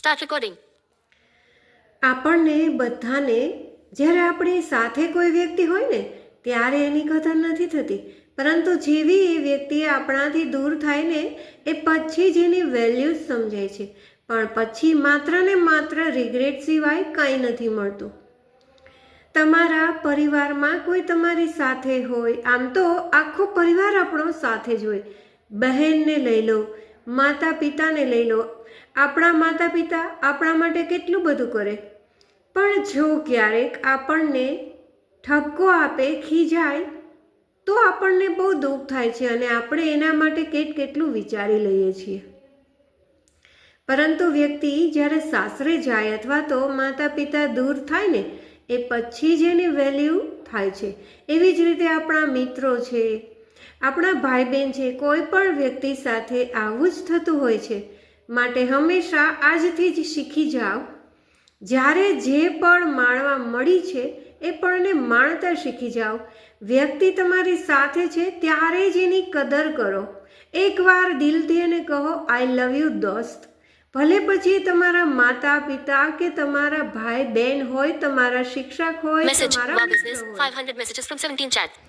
Start recording. આપણને બધાને જ્યારે આપણી સાથે કોઈ વ્યક્તિ હોય ને ત્યારે એની કદર નથી થતી, પરંતુ જેવી એ વ્યક્તિ આપણાથી દૂર થાય ને એ પછી જ એની વેલ્યુ સમજાય છે. પણ પછી માત્ર ને માત્ર રિગ્રેટ સિવાય કંઈ નથી મળતું. તમારા પરિવારમાં કોઈ તમારી સાથે હોય, આમ તો આખો પરિવાર આપણો સાથે જ હોય. બહેનને લઈ લો, માતા પિતાને લઈ લો. આપણા માતા પિતા આપણા માટે કેટલું બધું કરે, પણ જો ક્યારેક આપણને ઠપકો આપે, ખીજાય, તો આપણને બહુ દુઃખ થાય છે અને આપણે એના માટે કેટલું વિચારી લઈએ છીએ. પરંતુ વ્યક્તિ જ્યારે સાસરે જાય અથવા તો માતા પિતા દૂર થાય ને એ પછી જ એની વેલ્યુ થાય છે. એવી જ રીતે આપણા મિત્રો છે, આપણા ભાઈ બહેન છે, કોઈ પણ વ્યક્તિ સાથે આવું જ થતું હોય છે. માટે હંમેશા આજથી જ શીખી જાઓ, જ્યારે જે પણ માણવા મળી છે એ પણને માણતા શીખી જાઓ. વ્યક્તિ તમારી સાથે છે ત્યારે જ એની કદર કરો. એકવાર દિલથી એને કહો, આઈ લવ યુ દોસ્ત. ભલે પછી તમારા માતા પિતા કે તમારા ભાઈ બહેન હોય, તમારા શિક્ષક હોય, Message. તમારા Wow મિત્ર business. હોય. 500 messages from 17 chat.